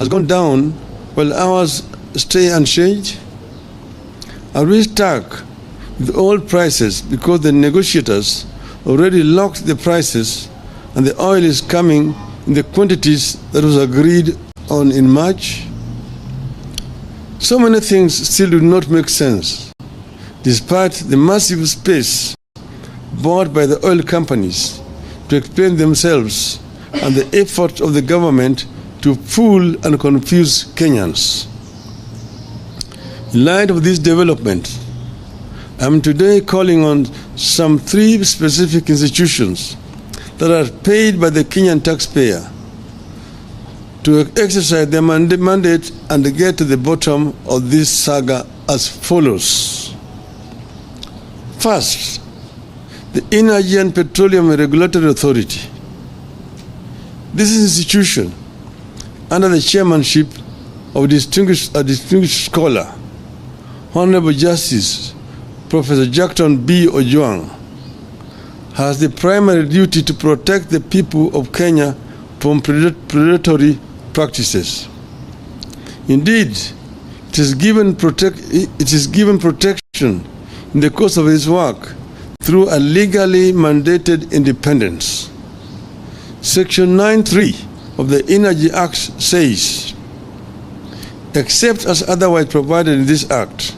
has gone down while ours stay unchanged? Are we stuck with old prices because the negotiators already locked the prices and the oil is coming in the quantities that was agreed on in March? So many things still do not make sense, despite the massive space bought by the oil companies to explain themselves and the effort of the government to fool and confuse Kenyans. In light of this development, I am today calling on some 3 specific institutions that are paid by the Kenyan taxpayer to exercise their mandate and get to the bottom of this saga as follows. First, the Energy and Petroleum Regulatory Authority. This institution, under the chairmanship of a distinguished scholar, Honorable Justice Professor Jackton B. Ojwang, has the primary duty to protect the people of Kenya from predatory practices. Indeed, it is given protection in the course of its work through a legally mandated independence. Section 9(3) of the Energy Act says, except as otherwise provided in this Act,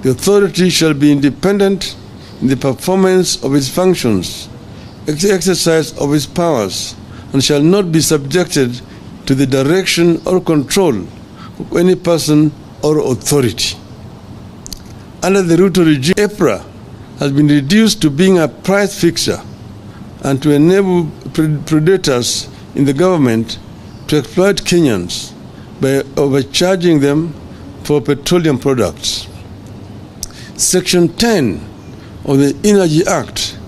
the authority shall be independent in the performance of its functions, exercise of its powers, and shall not be subjected to the direction or control of any person or authority. Under the Ruto regime, EPRA has been reduced to being a price fixer and to enable predators in the government to exploit Kenyans by overcharging them for petroleum products. Section 10 of the Energy Act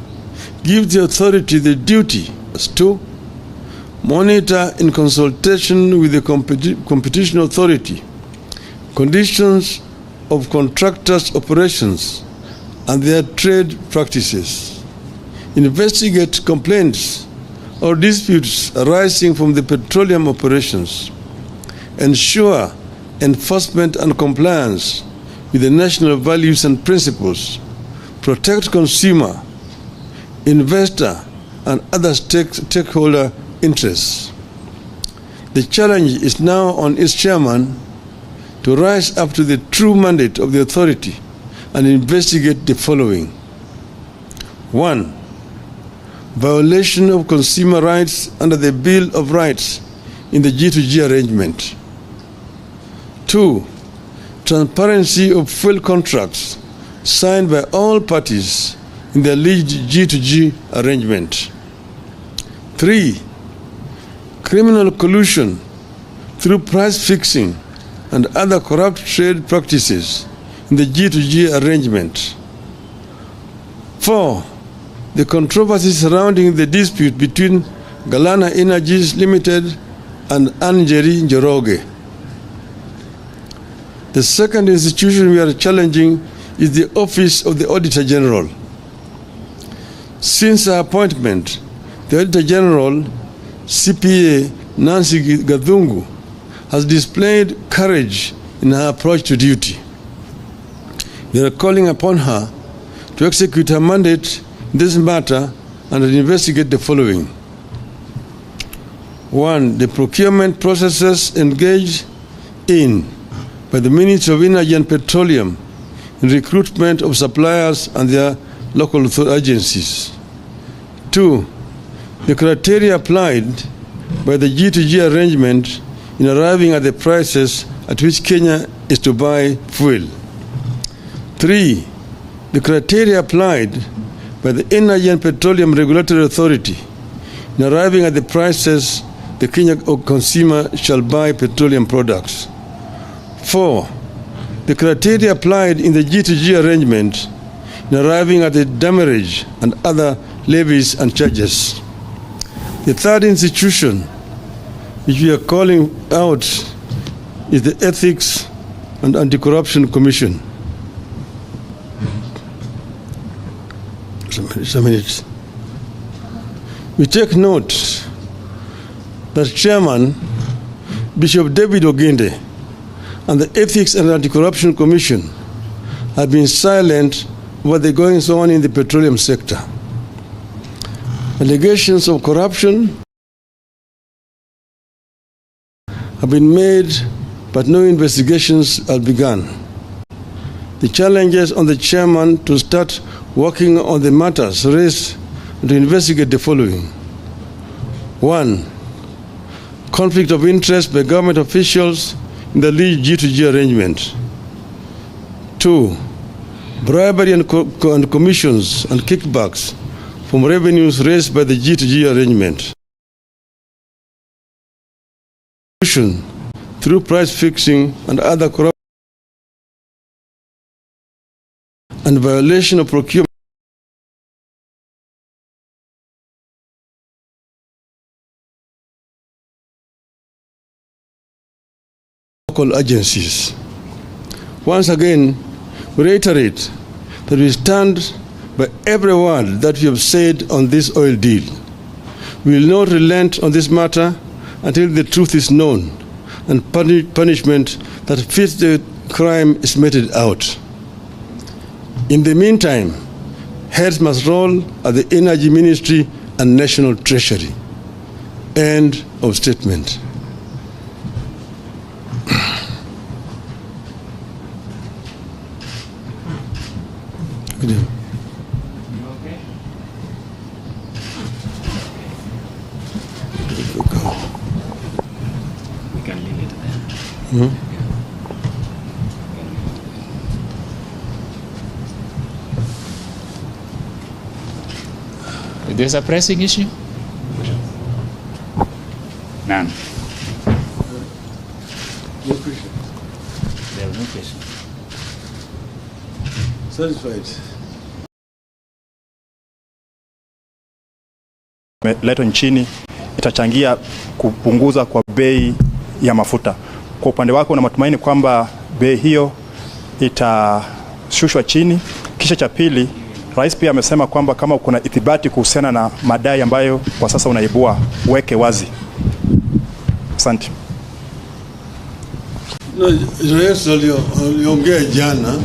gives the authority the duty to monitor in consultation with the competition authority conditions of contractors' operations and their trade practices, investigate complaints or disputes arising from the petroleum operations, ensure enforcement and compliance with the national values and principles, protect consumer, investor, and other stakeholder interests. The challenge is now on its chairman to rise up to the true mandate of the authority and investigate the following. 1. Violation of consumer rights under the Bill of Rights in the G2G arrangement. 2. Transparency of fuel contracts signed by all parties in the alleged G2G arrangement. 3. Criminal collusion through price fixing and other corrupt trade practices in the G2G arrangement. 4. The controversy surrounding the dispute between Galana Energies Limited and Anjeri Njoroge. The second institution we are challenging is the Office of the Auditor General. Since her appointment, the Auditor General, CPA Nancy Gathungu, has displayed courage in her approach to duty. We are calling upon her to execute her mandate in this matter and to investigate the following. 1. The procurement processes engaged in by the Ministry of Energy and Petroleum in recruitment of suppliers and their local agencies. 2. The criteria applied by the G2G arrangement in arriving at the prices at which Kenya is to buy fuel. 3. The criteria applied by the Energy and Petroleum Regulatory Authority in arriving at the prices the Kenya consumer shall buy petroleum products. 4. The criteria applied in the G2G arrangement in arriving at the demurrage and other levies and charges. The third institution which we are calling out is the Ethics and Anti-Corruption Commission. We take note that Chairman Bishop David Ogende and the Ethics and Anti-Corruption Commission have been silent about the goings on in the petroleum sector. Allegations of corruption have been made, but no investigations have begun. The challenges on the chairman to start working on the matters raised and to investigate the following. 1. Conflict of interest by government officials in the alleged G2G arrangement. 2. Bribery and commissions and kickbacks from revenues raised by the G2G arrangement. Through price fixing and other corruption and violation of procurement local agencies. Once again, we reiterate that we stand by every word that we have said on this oil deal. We will not relent on this matter until the truth is known and punishment that fits the crime is meted out. In the meantime, heads must roll at the Energy Ministry and National Treasury. End of statement. There's a pressing issue? None. No question. There was no question. Satisfied. Leto nchini itachangia kupunguza kwa bei ya mafuta. Kwa upande wako una matumaini kwamba bei hiyo itashushwa chini? Kisha cha pili, Rais pia amesema kwamba kama kuna ithibati kuhusiana na madai ambayo kwa sasa unaibua, weke wazi. Asante. Rais aliongea jana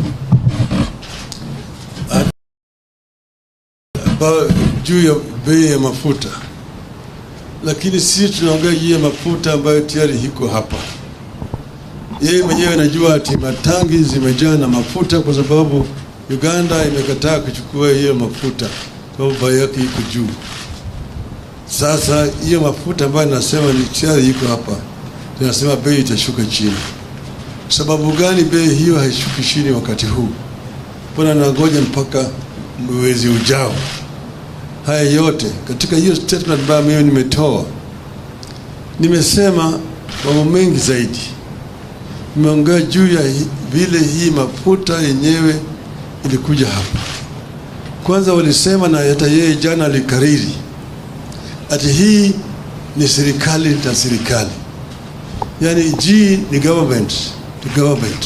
juu ya bei ya mafuta, lakini sisi tunaongea juu ya mafuta ambayo tayari hiko hapa. Yeye mwenyewe anajua ati matangi zimejaa na mafuta kwa sababu Uganda imekataa kuchukua hiyo mafuta kwa sababu bei yake iko juu. Sasa hiyo mafuta ambayo nasema ni tayari iko hapa, tunasema bei itashuka chini. Sababu gani bei hiyo haishuki chini wakati huu? Mbona nangoja mpaka mwezi ujao? Haya yote katika hiyo statement ambayo mimi nimetoa, nimesema mambo mengi zaidi. Nimeongea juu ya vile hii mafuta yenyewe ilikuja hapa. Kwanza walisema, na hata yeye jana alikariri, ati hii ni serikali na serikali, yani G ni government to government.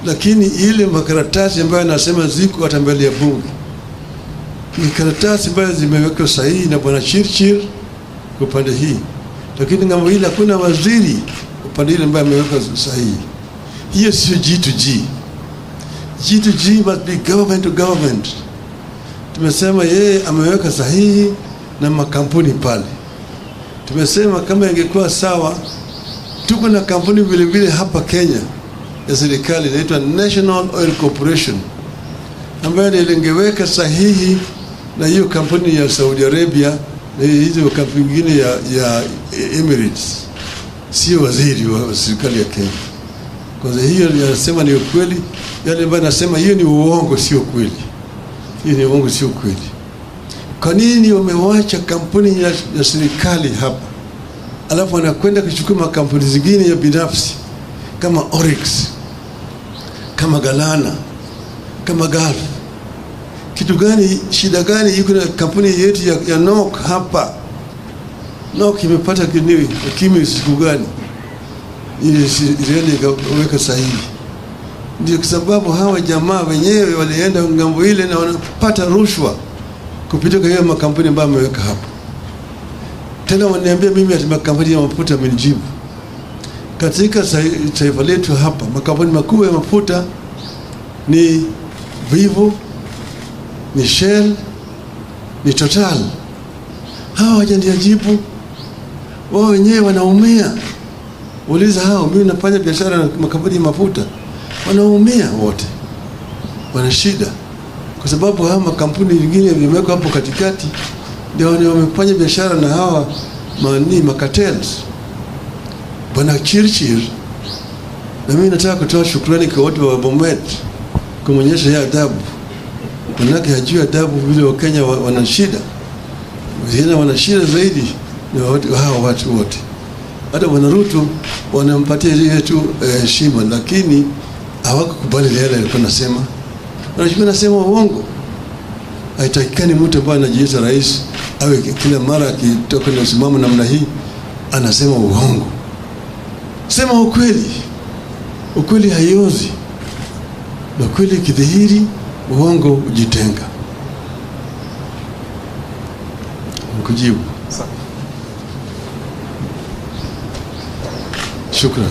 Lakini ile makaratasi ambayo nasema ziko hata mbele ya bunge ni karatasi ambayo zimewekwa sahihi na bwana Chirchir kwa upande hii, lakini ngambo ile hakuna waziri upande ile ambaye ameweka sahihi. Hiyo sio G2G. G2G must be government to government. Tumesema yeye ameweka sahihi na makampuni pale. Tumesema kama ingekuwa sawa, tuko na kampuni vile vile hapa Kenya ya serikali inaitwa National Oil Corporation ambayo ilingeweka sahihi na hiyo kampuni ya Saudi Arabia na hizo kampuni nyingine ya Emirates, sio waziri wa serikali ya Kenya. Kwanza hiyo ninasema ni ukweli, yale ambayo nasema hiyo ni uongo, sio kweli. Hiyo ni uongo, sio kweli. Kwa nini wamewacha kampuni ya serikali hapa, alafu wanakwenda kuchukua makampuni zingine ya binafsi kama Oryx, kama Galana, kama Gulf? Kitu gani, shida gani iko na kampuni yetu ya NOC hapa? NOC imepata kimi siku gani? Ili ikaweka sahihi. Ndio kwa sababu hawa jamaa wenyewe walienda ngambo ile na wanapata rushwa kupitia hiyo makampuni ambayo wameweka hapa. Tena wananiambia mimi ati makampuni ya mafuta amenijibu. katika taifa letu hapa makampuni makubwa ya mafuta ni Vivo, ni Shell, ni Total. Hawa hawajanijibu, wao wenyewe wanaumia. Uliza hao, mimi nafanya biashara na makampuni ya mafuta, wanaumia wote, wana shida kwa sababu hawa makampuni mengine yamewekwa hapo katikati, ndio wamefanya biashara na hawa makatels. Bwana Chirchir, na mimi nataka kutoa shukrani kwa watu wa Bomet kumonyesha ya adabu, manake hajui adabu vile wa Kenya wana shida. Vijana wana shida zaidi ni hawa watu wote. Hata Bwana Ruto wanampatia ile tu heshima, lakini hawakukubali yale alikuwa anasema. Anachukua nasema uongo. Haitakikani mtu ambaye anajiita rais awe kila mara akitoka na usimamo namna hii anasema uongo. Sema ukweli. Ukweli haiozi. Na ukweli kidhihiri, uongo ujitenga. Nikujibu. Shukran.